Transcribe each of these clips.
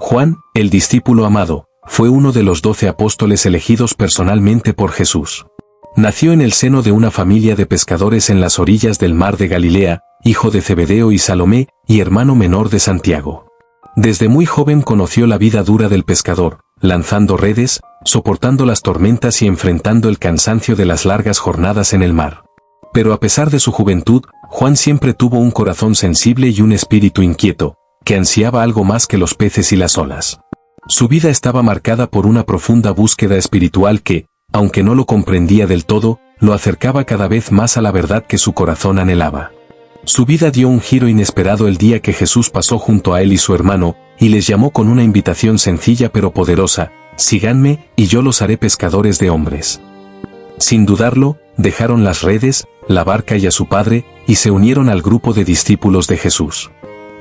Juan, el discípulo amado, fue uno de los 12 apóstoles elegidos personalmente por Jesús. Nació en el seno de una familia de pescadores en las orillas del mar de Galilea, hijo de Zebedeo y Salomé, y hermano menor de Santiago. Desde muy joven conoció la vida dura del pescador, lanzando redes, soportando las tormentas y enfrentando el cansancio de las largas jornadas en el mar. Pero a pesar de su juventud, Juan siempre tuvo un corazón sensible y un espíritu inquieto, que ansiaba algo más que los peces y las olas. Su vida estaba marcada por una profunda búsqueda espiritual que, aunque no lo comprendía del todo, lo acercaba cada vez más a la verdad que su corazón anhelaba. Su vida dio un giro inesperado el día que Jesús pasó junto a él y su hermano, y les llamó con una invitación sencilla pero poderosa: «Síganme, y yo los haré pescadores de hombres». Sin dudarlo, dejaron las redes, la barca y a su padre, y se unieron al grupo de discípulos de Jesús.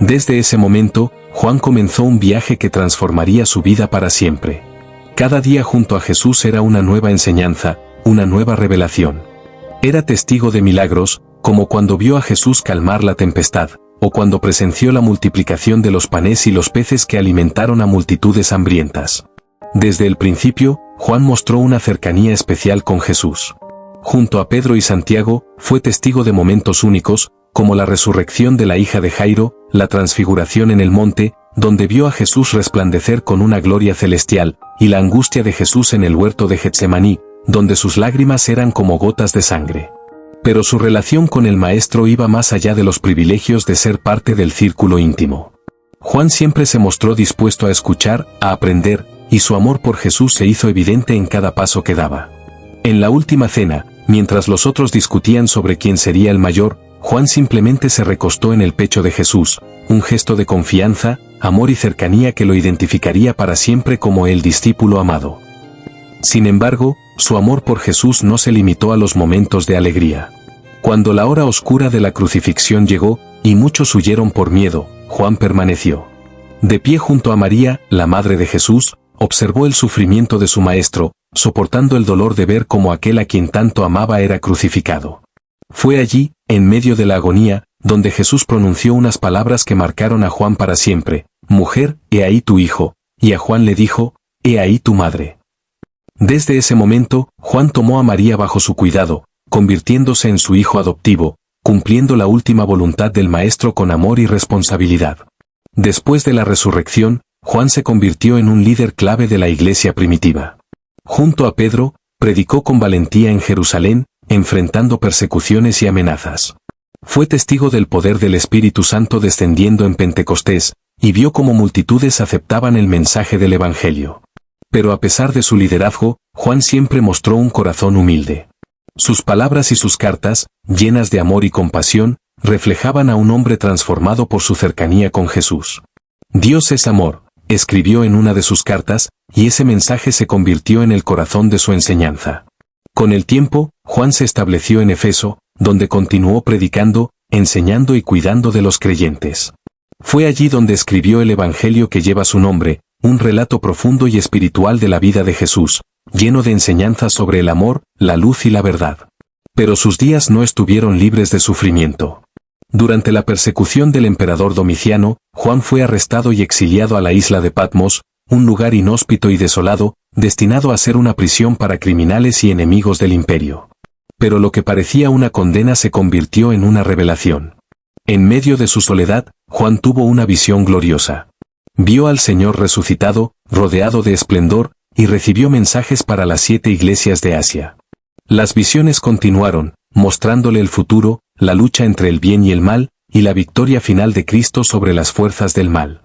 Desde ese momento, Juan comenzó un viaje que transformaría su vida para siempre. Cada día junto a Jesús era una nueva enseñanza, una nueva revelación. Era testigo de milagros, como cuando vio a Jesús calmar la tempestad, o cuando presenció la multiplicación de los panes y los peces que alimentaron a multitudes hambrientas. Desde el principio, Juan mostró una cercanía especial con Jesús. Junto a Pedro y Santiago, fue testigo de momentos únicos, como la resurrección de la hija de Jairo, la transfiguración en el monte, donde vio a Jesús resplandecer con una gloria celestial, y la angustia de Jesús en el huerto de Getsemaní, donde sus lágrimas eran como gotas de sangre. Pero su relación con el Maestro iba más allá de los privilegios de ser parte del círculo íntimo. Juan siempre se mostró dispuesto a escuchar, a aprender, y su amor por Jesús se hizo evidente en cada paso que daba. En la última cena, mientras los otros discutían sobre quién sería el mayor, Juan simplemente se recostó en el pecho de Jesús, un gesto de confianza, amor y cercanía que lo identificaría para siempre como el discípulo amado. Sin embargo, su amor por Jesús no se limitó a los momentos de alegría. Cuando la hora oscura de la crucifixión llegó, y muchos huyeron por miedo, Juan permaneció. De pie junto a María, la madre de Jesús, observó el sufrimiento de su maestro, soportando el dolor de ver cómo aquel a quien tanto amaba era crucificado. Fue allí, en medio de la agonía, donde Jesús pronunció unas palabras que marcaron a Juan para siempre: «Mujer, he ahí tu hijo», y a Juan le dijo: «He ahí tu madre». Desde ese momento, Juan tomó a María bajo su cuidado, convirtiéndose en su hijo adoptivo, cumpliendo la última voluntad del Maestro con amor y responsabilidad. Después de la resurrección, Juan se convirtió en un líder clave de la iglesia primitiva. Junto a Pedro, predicó con valentía en Jerusalén, enfrentando persecuciones y amenazas. Fue testigo del poder del Espíritu Santo descendiendo en Pentecostés, y vio cómo multitudes aceptaban el mensaje del Evangelio. Pero a pesar de su liderazgo, Juan siempre mostró un corazón humilde. Sus palabras y sus cartas, llenas de amor y compasión, reflejaban a un hombre transformado por su cercanía con Jesús. «Dios es amor», escribió en una de sus cartas, y ese mensaje se convirtió en el corazón de su enseñanza. Con el tiempo, Juan se estableció en Efeso, donde continuó predicando, enseñando y cuidando de los creyentes. Fue allí donde escribió el Evangelio que lleva su nombre, un relato profundo y espiritual de la vida de Jesús, lleno de enseñanzas sobre el amor, la luz y la verdad. Pero sus días no estuvieron libres de sufrimiento. Durante la persecución del emperador Domiciano, Juan fue arrestado y exiliado a la isla de Patmos, un lugar inhóspito y desolado, destinado a ser una prisión para criminales y enemigos del imperio. Pero lo que parecía una condena se convirtió en una revelación. En medio de su soledad, Juan tuvo una visión gloriosa. Vio al Señor resucitado, rodeado de esplendor, y recibió mensajes para las 7 iglesias de Asia. Las visiones continuaron, mostrándole el futuro, la lucha entre el bien y el mal, y la victoria final de Cristo sobre las fuerzas del mal.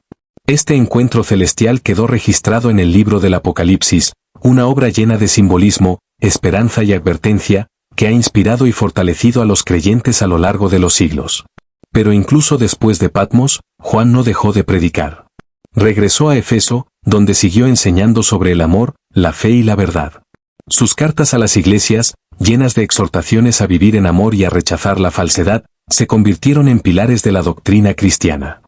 Este encuentro celestial quedó registrado en el libro del Apocalipsis, una obra llena de simbolismo, esperanza y advertencia, que ha inspirado y fortalecido a los creyentes a lo largo de los siglos. Pero incluso después de Patmos, Juan no dejó de predicar. Regresó a Efeso, donde siguió enseñando sobre el amor, la fe y la verdad. Sus cartas a las iglesias, llenas de exhortaciones a vivir en amor y a rechazar la falsedad, se convirtieron en pilares de la doctrina cristiana.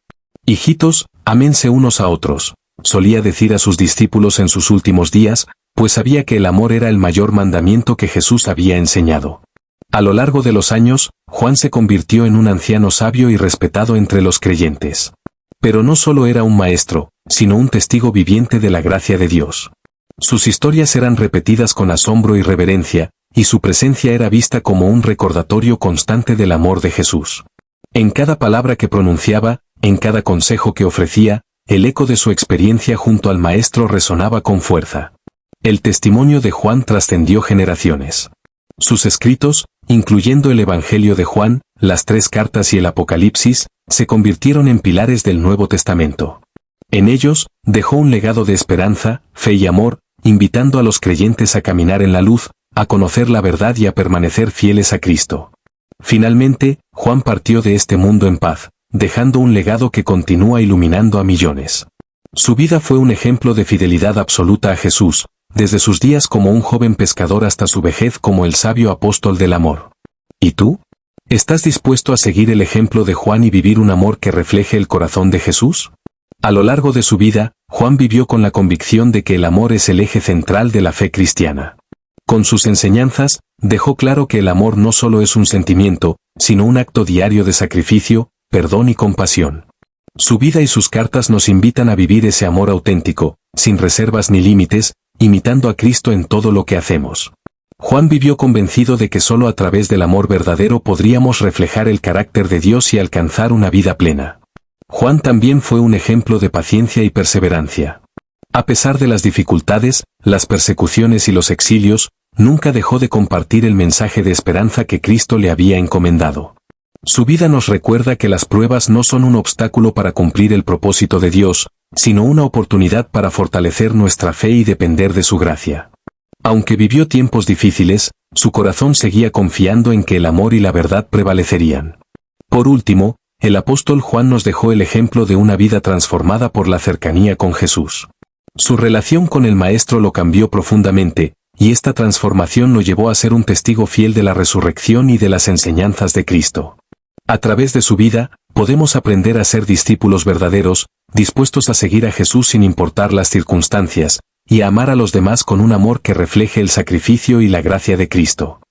«Hijitos, ámense unos a otros», solía decir a sus discípulos en sus últimos días, pues sabía que el amor era el mayor mandamiento que Jesús había enseñado. A lo largo de los años, Juan se convirtió en un anciano sabio y respetado entre los creyentes. Pero no solo era un maestro, sino un testigo viviente de la gracia de Dios. Sus historias eran repetidas con asombro y reverencia, y su presencia era vista como un recordatorio constante del amor de Jesús. En cada palabra que pronunciaba, en cada consejo que ofrecía, el eco de su experiencia junto al Maestro resonaba con fuerza. El testimonio de Juan trascendió generaciones. Sus escritos, incluyendo el Evangelio de Juan, las 3 cartas y el Apocalipsis, se convirtieron en pilares del Nuevo Testamento. En ellos, dejó un legado de esperanza, fe y amor, invitando a los creyentes a caminar en la luz, a conocer la verdad y a permanecer fieles a Cristo. Finalmente, Juan partió de este mundo en paz, dejando un legado que continúa iluminando a millones. Su vida fue un ejemplo de fidelidad absoluta a Jesús, desde sus días como un joven pescador hasta su vejez como el sabio apóstol del amor. ¿Y tú? ¿Estás dispuesto a seguir el ejemplo de Juan y vivir un amor que refleje el corazón de Jesús? A lo largo de su vida, Juan vivió con la convicción de que el amor es el eje central de la fe cristiana. Con sus enseñanzas, dejó claro que el amor no solo es un sentimiento, sino un acto diario de sacrificio, perdón y compasión. Su vida y sus cartas nos invitan a vivir ese amor auténtico, sin reservas ni límites, imitando a Cristo en todo lo que hacemos. Juan vivió convencido de que solo a través del amor verdadero podríamos reflejar el carácter de Dios y alcanzar una vida plena. Juan también fue un ejemplo de paciencia y perseverancia. A pesar de las dificultades, las persecuciones y los exilios, nunca dejó de compartir el mensaje de esperanza que Cristo le había encomendado. Su vida nos recuerda que las pruebas no son un obstáculo para cumplir el propósito de Dios, sino una oportunidad para fortalecer nuestra fe y depender de su gracia. Aunque vivió tiempos difíciles, su corazón seguía confiando en que el amor y la verdad prevalecerían. Por último, el apóstol Juan nos dejó el ejemplo de una vida transformada por la cercanía con Jesús. Su relación con el Maestro lo cambió profundamente, y esta transformación lo llevó a ser un testigo fiel de la resurrección y de las enseñanzas de Cristo. A través de su vida, podemos aprender a ser discípulos verdaderos, dispuestos a seguir a Jesús sin importar las circunstancias, y a amar a los demás con un amor que refleje el sacrificio y la gracia de Cristo.